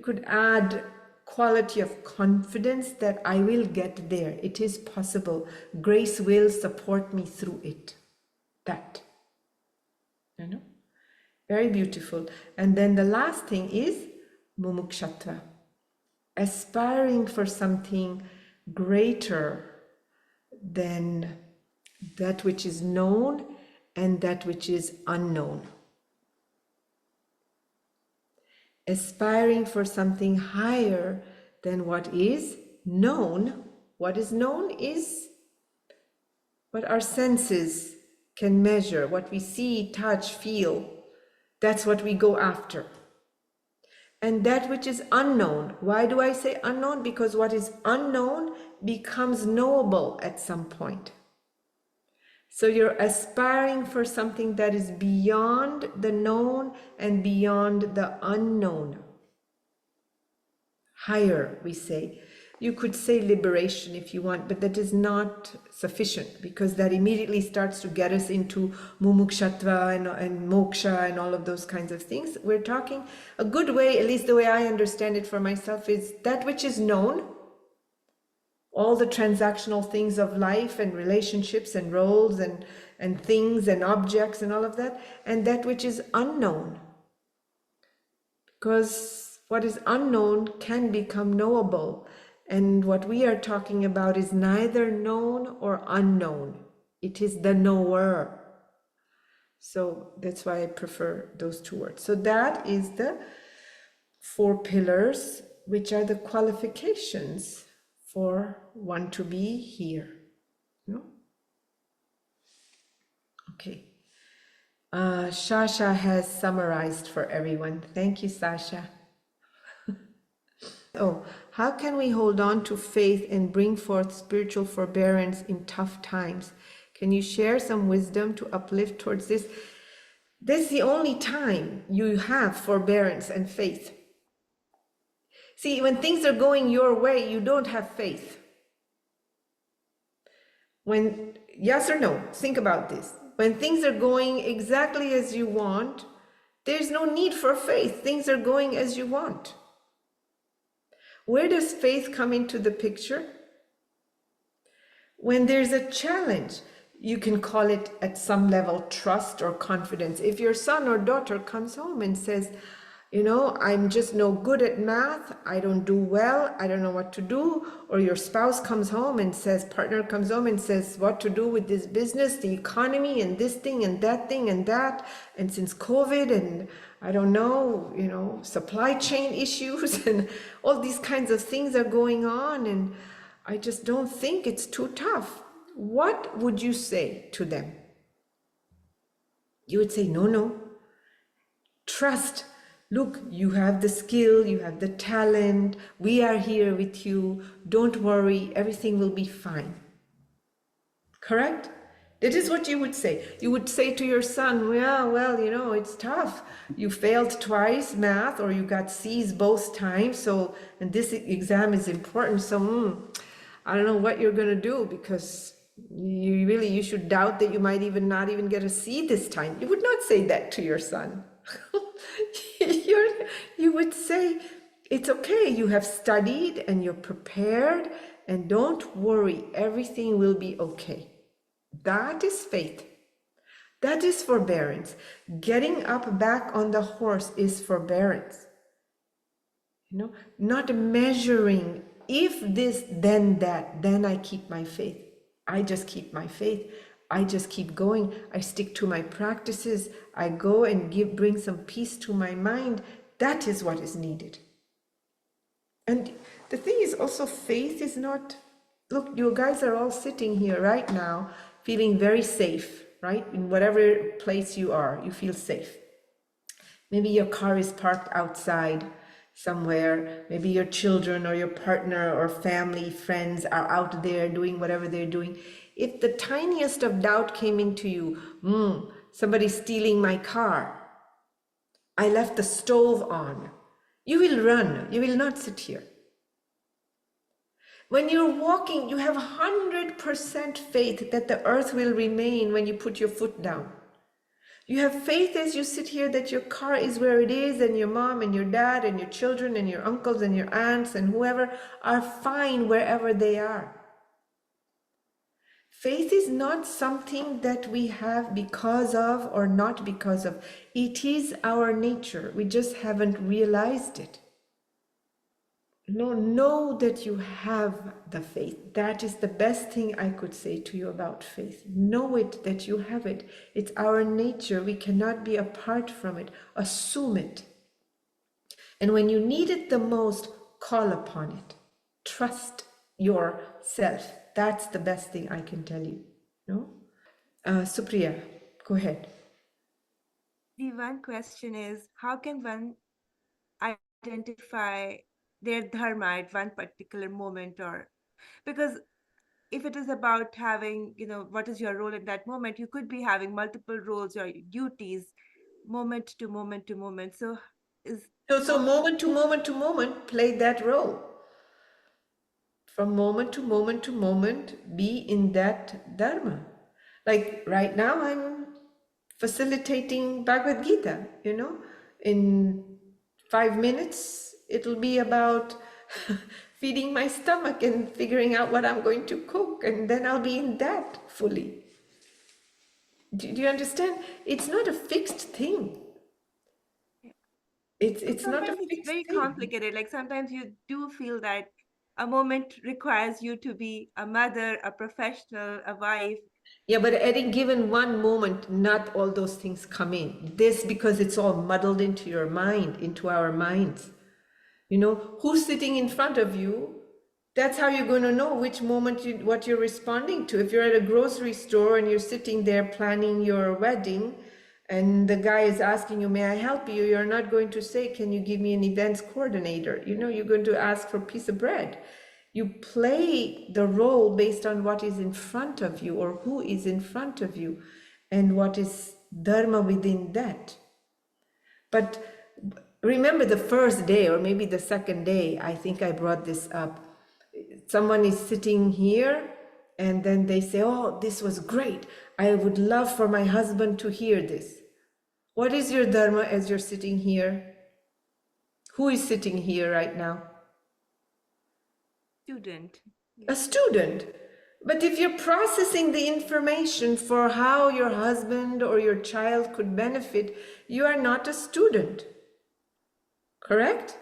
could add quality of confidence that I will get there. It is possible. Grace will support me through it. That, you know, very beautiful. And then the last thing is mumukshatra, aspiring for something greater than that which is known and that which is unknown. Aspiring for something higher than what is known. What is known is what our senses can measure, what we see, touch, feel. That's what we go after. And that which is unknown. Why do I say unknown? Because what is unknown becomes knowable at some point. So you're aspiring for something that is beyond the known and beyond the unknown. Higher, we say. You could say liberation if you want, but that is not sufficient, because that immediately starts to get us into mumukshatra and moksha and all of those kinds of things. We're talking a good way, at least the way I understand it for myself, is that which is known, all the transactional things of life and relationships and roles and things and objects and all of that, and that which is unknown. Because what is unknown can become knowable. And what we are talking about is neither known or unknown. It is the knower. So that's why I prefer those two words. So that is the 4 pillars, which are the qualifications for one to be here. No? Okay. Shasha has summarized for everyone. Thank you, Sasha. Oh, how can we hold on to faith and bring forth spiritual forbearance in tough times? Can you share some wisdom to uplift towards this? This is the only time you have forbearance and faith. See, when things are going your way, you don't have faith. When, yes or no, think about this. When things are going exactly as you want, there's no need for faith. Things are going as you want. Where does faith come into the picture? When there's a challenge, you can call it at some level trust or confidence. If your son or daughter comes home and says, you know, I'm just no good at math, I don't do well, I don't know what to do, or your spouse comes home and says, partner comes home and says what to do with this business, the economy, and this thing and that thing and that, and since COVID and I don't know, you know, supply chain issues and all these kinds of things are going on, and I just don't think it's too tough. What would you say to them? You would say, no, trust. Look, you have the skill, you have the talent, we are here with you, don't worry, everything will be fine. Correct? That is what you would say. You would say to your son, yeah, well, you know, it's tough. You failed twice math, or you got C's both times. So, and this exam is important. So, I don't know what you're going to do, because you should doubt that you might even not even get a C this time. You would not say that to your son. You would say, it's okay. You have studied and you're prepared, and don't worry. Everything will be okay. That is faith. That is forbearance. Getting up back on the horse is forbearance. You know, not measuring, if this, then that, then I keep my faith. I just keep my faith. I just keep going. I stick to my practices. I go and bring some peace to my mind. That is what is needed. And the thing is also, faith is not, look, you guys are all sitting here right now feeling very safe, right? In whatever place you are, you feel safe. Maybe your car is parked outside somewhere. Maybe your children or your partner or family, friends are out there doing whatever they're doing. If the tiniest of doubt came into you, somebody's stealing my car, I left the stove on, you will run. You will not sit here. When you're walking, you have 100% faith that the earth will remain when you put your foot down. You have faith as you sit here that your car is where it is, and your mom and your dad and your children and your uncles and your aunts and whoever are fine wherever they are. Faith is not something that we have because of or not because of. It is our nature. We just haven't realized it. Know that you have the faith. That is the best thing I could say to you about faith. Know it, that you have it. It's our nature. We cannot be apart from it. Assume it. And when you need it the most, call upon it. Trust yourself. That's the best thing I can tell you. No? Supriya, go ahead. The one question is, how can one identify their dharma at one particular moment? Or because if it is about having, what is your role in that moment, you could be having multiple roles or duties moment to moment to moment. So moment to moment to moment, play that role. From moment to moment to moment, be in that dharma. Like right now, I'm facilitating Bhagavad Gita, in 5 minutes, it'll be about feeding my stomach and figuring out what I'm going to cook, and then I'll be in that fully. Do you understand? It's not a fixed thing. It's not a sometimes it's fixed very thing. complicated. Like sometimes you do feel that a moment requires you to be a mother, a professional, a wife. Yeah, but at any given one moment, not all those things come in. This, because it's all muddled into your mind, into our minds. Who's sitting in front of you? That's how you're going to know which moment what you're responding to. If you're at a grocery store and you're sitting there planning your wedding, and the guy is asking you, may I help you? You're not going to say, can you give me an events coordinator? You're going to ask for a piece of bread. You play the role based on what is in front of you or who is in front of you and what is dharma within that. But remember the first day or maybe the second day, I think I brought this up. Someone is sitting here and then they say, oh, this was great. I would love for my husband to hear this. What is your dharma as you're sitting here? Who is sitting here right now? Student. A student. But if you're processing the information for how your husband or your child could benefit, you are not a student. Correct?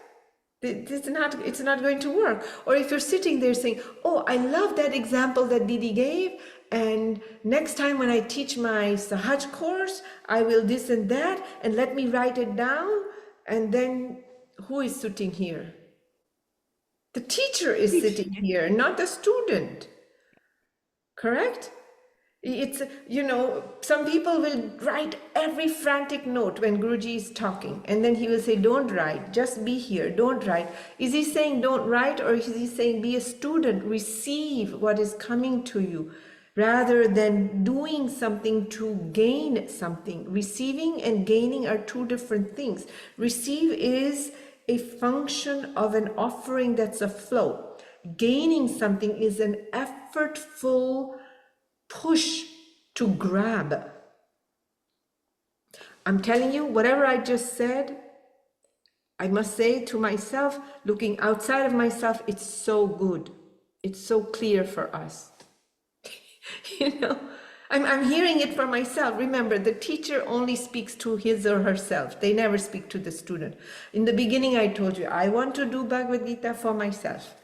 It's not going to work. Or if you're sitting there saying, oh, I love that example that Didi gave, and next time when I teach my Sahaj course, I will this and that, and let me write it down. And then who is sitting here? The teacher is sitting here, not the student. Correct? It's, some people will write every frantic note when Guruji is talking, and then he will say, don't write, just be here, don't write. Is he saying don't write, or is he saying be a student, receive what is coming to you, rather than doing something to gain something. Receiving and gaining are two different things. Receive is a function of an offering that's a flow. Gaining something is an effortful push to grab. I'm telling you, whatever I just said, I must say to myself, looking outside of myself, it's so good. It's so clear for us. You know, I'm hearing it for myself. Remember, the teacher only speaks to his or herself. They never speak to the student. In the beginning, I told you, I want to do Bhagavad Gita for myself.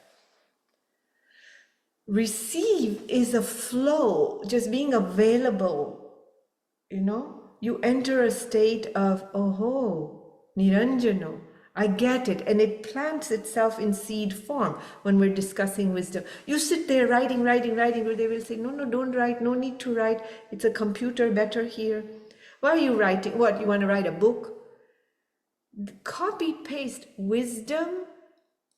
Receive is a flow, just being available. You know, you enter a state of, oh, Niranjano, I get it. And it plants itself in seed form when we're discussing wisdom. You sit there writing, where they will say, no, don't write, no need to write. It's a computer, better here. Why are you writing? What, you want to write a book? Copy paste. Wisdom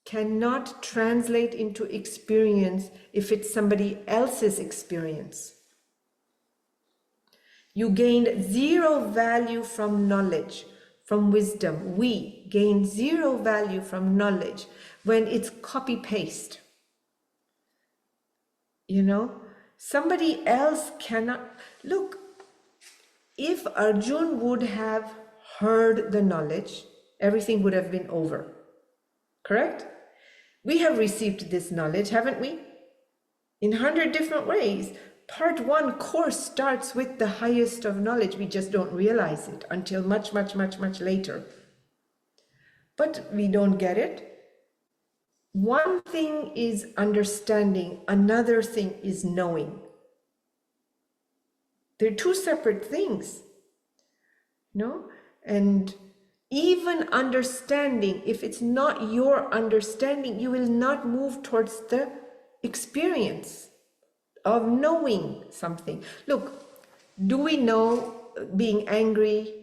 cannot translate into experience if it's somebody else's experience. You gained zero value from knowledge, from wisdom. We gain zero value from knowledge when it's copy paste. You know, somebody else cannot. Look, if Arjun would have heard the knowledge, everything would have been over. Correct? We have received this knowledge, haven't we? In 100 different ways. Part 1 course starts with the highest of knowledge. We just don't realize it until much later. But we don't get it. One thing is understanding, another thing is knowing. They're two separate things. No? And even understanding, if it's not your understanding, you will not move towards the experience of knowing something. Look, do we know being angry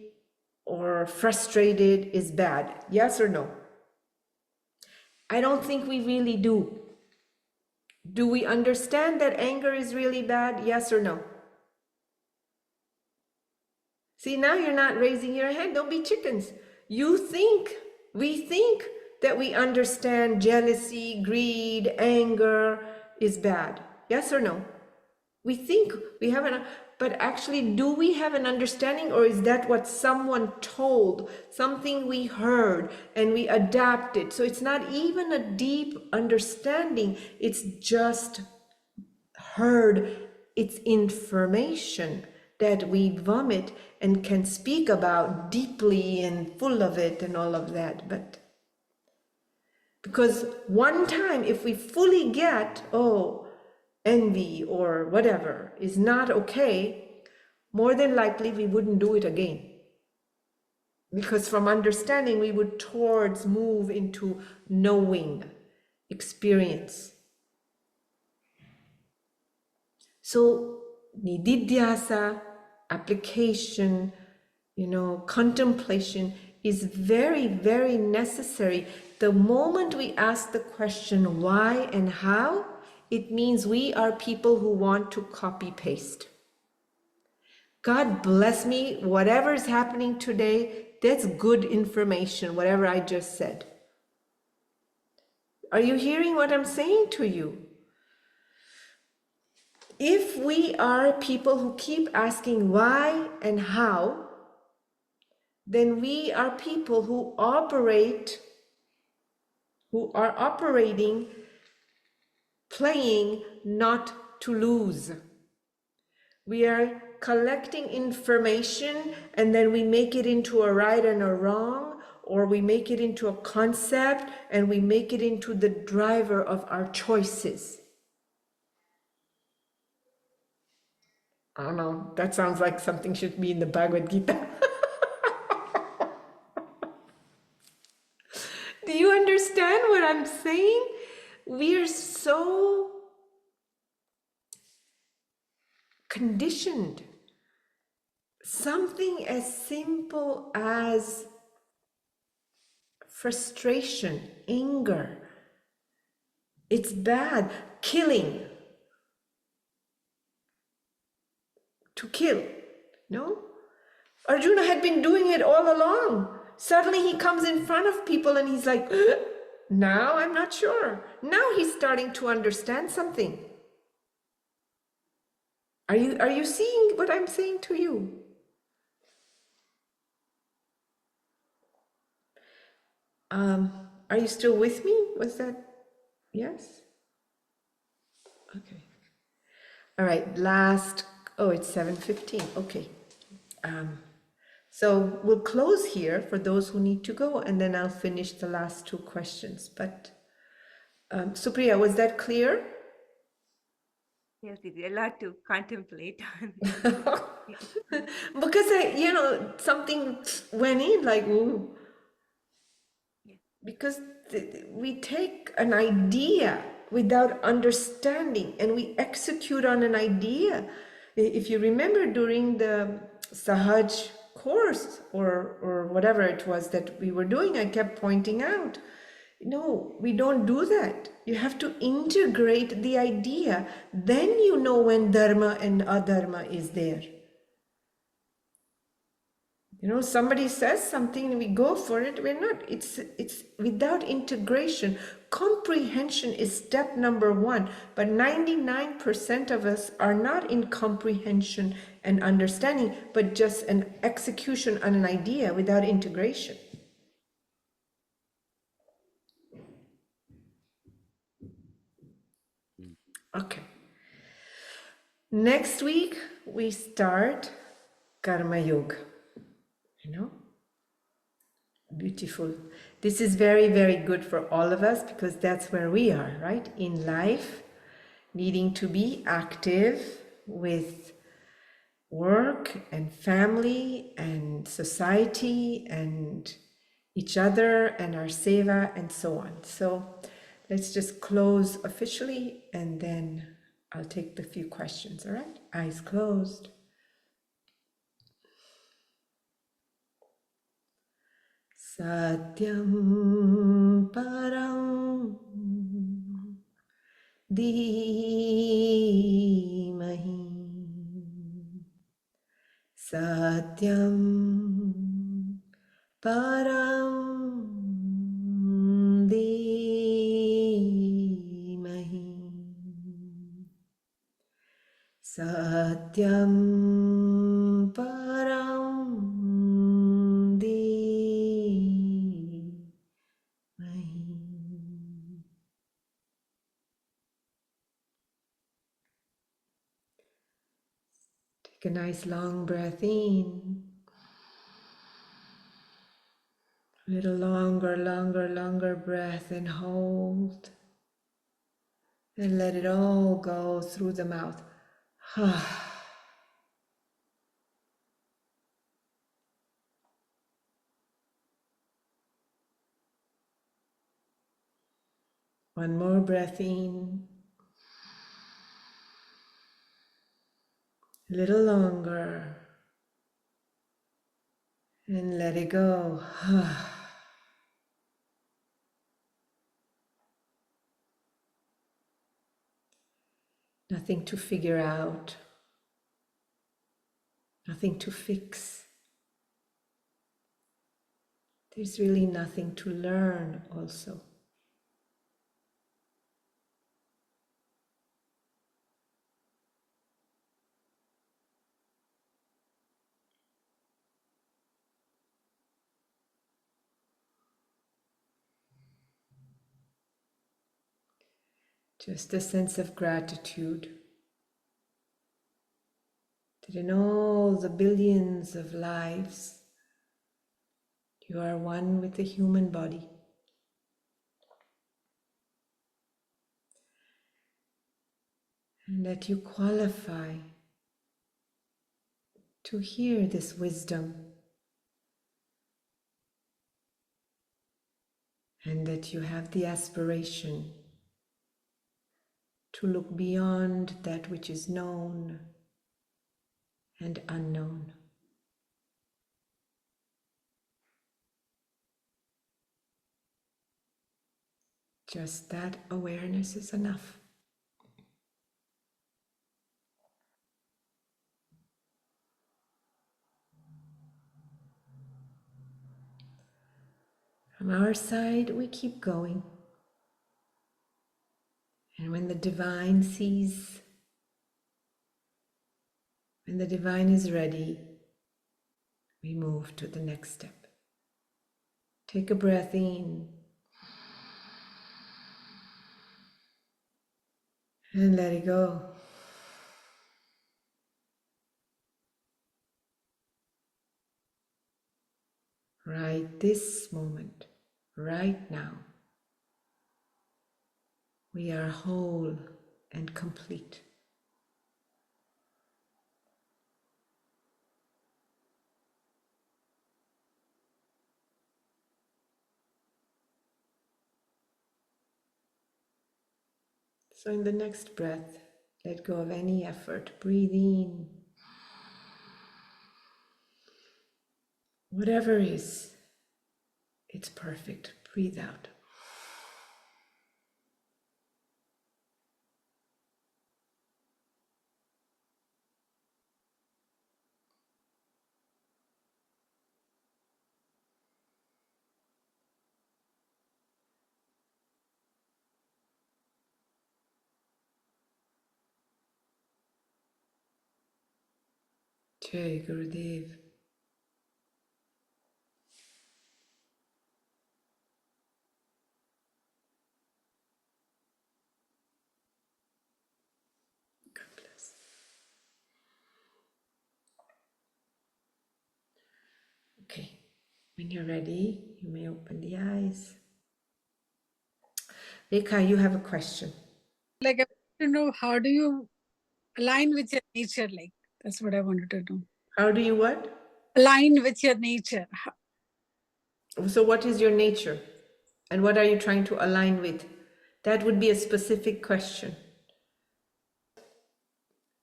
or frustrated is bad? Yes or no? I don't think we really do. Do we understand that anger is really bad? Yes or no? See, now you're not raising your hand. Don't be chickens. We think that we understand jealousy, greed, anger is bad. Yes or no? We think we have but actually, do we have an understanding, or is that what someone told, something we heard and we adapted? So it's not even a deep understanding, it's just heard, it's information that we vomit and can speak about deeply and full of it and all of that. But because one time, if we fully get, envy or whatever is not okay, more than likely we wouldn't do it again. Because from understanding, we would move into knowing, experience. So, nididhyasa, application, contemplation is very, very necessary. The moment we ask the question why and how, it means we are people who want to copy paste. God bless me, whatever is happening today, that's good information, whatever I just said. Are you hearing what I'm saying to you? If we are people who keep asking why and how, then we are people who are operating, playing not to lose. We are collecting information and then we make it into a right and a wrong, or we make it into a concept and we make it into the driver of our choices. I don't know, that sounds like something should be in the Bhagavad Gita. Do you understand what I'm saying? We're so conditioned. Something as simple as frustration, anger, it's bad. Killing. to kill. No? Arjuna had been doing it all along. Suddenly he comes in front of people and he's like, now I'm not sure. Now he's starting to understand something. Are you seeing what I'm saying to you? Are you still with me? Was that yes? Okay. All right, it's 7:15. Okay. So we'll close here for those who need to go, and then I'll finish the last two questions. But Supriya, was that clear? Yes, Didi, a lot to contemplate on. Because something went in like, ooh. Yeah. Because we take an idea without understanding and we execute on an idea. If you remember during the Sahaj course or whatever it was that we were doing, I kept pointing out, no, we don't do that. You have to integrate the idea. Then you know when dharma and adharma is there. Somebody says something and we go for it. We're not. It's without integration. Comprehension is step number one. But 99% of us are not in comprehension and understanding, but just an execution on an idea without integration. Okay. Next week we start Karma Yoga. Beautiful. This is very, very good for all of us because that's where we are, right? In life, needing to be active with work and family and society and each other and our seva and so on. So let's just close officially and then I'll take the few questions, all right? Eyes closed. Satyam param dhimahi Satyam param dhimahi Satyam param Take a nice long breath in. A little longer breath and hold. And let it all go through the mouth. One more breath in. A little longer. And let it go. Nothing to figure out. Nothing to fix. There's really nothing to learn also. Just a sense of gratitude that in all the billions of lives, you are one with the human body. And that you qualify to hear this wisdom. And that you have the aspiration to look beyond that which is known and unknown. Just that awareness is enough. From our side, we keep going. And when the divine sees, when the divine is ready, we move to the next step. Take a breath in and let it go. Right this moment, right now, we are whole and complete. So in the next breath, let go of any effort. Breathe in. Whatever is, it's perfect. Breathe out. Jai Gurudev. God bless. Okay, when you're ready, you may open the eyes. Rekha, you have a question. Like, I want to know, how do you align with your nature? Like, that's what I wanted to know. How do you what? Align with your nature. So what is your nature? And what are you trying to align with? That would be a specific question.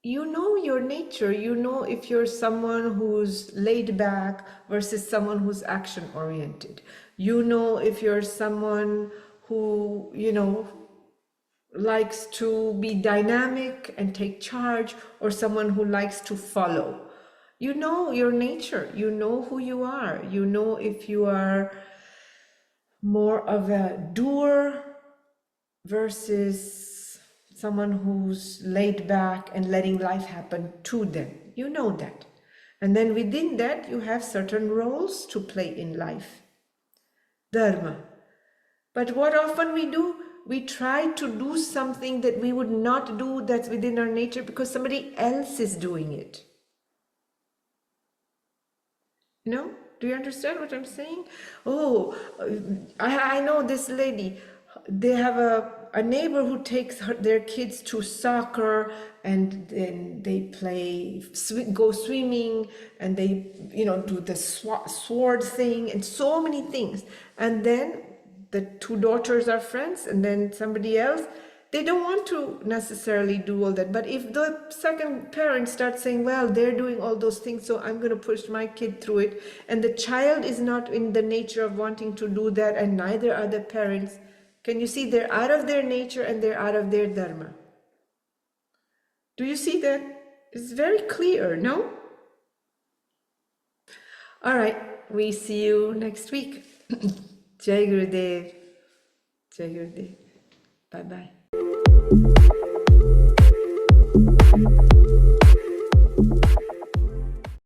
You know your nature. You know if you're someone who's laid back versus someone who's action oriented. You know if you're someone who, likes to be dynamic and take charge, or someone who likes to follow. You know your nature. You know who you are. You know if you are more of a doer versus someone who's laid back and letting life happen to them. You know that. And then within that, you have certain roles to play in life. Dharma. But what often we do, we try to do something that we would not do that's within our nature because somebody else is doing it. Do you understand what I'm saying? Oh, I know this lady. They have a neighbor who takes their kids to soccer, and then they play, go swimming, and they, do the sword thing and so many things. And then the two daughters are friends, and then somebody else, they don't want to necessarily do all that. But if the second parent starts saying, well, they're doing all those things, so I'm going to push my kid through it, and the child is not in the nature of wanting to do that, and neither are the parents, can you see they're out of their nature and they're out of their dharma? Do you see that? It's very clear, no? All right, we see you next week. Jai Gurudev. Jai Gurudev. Bye-bye.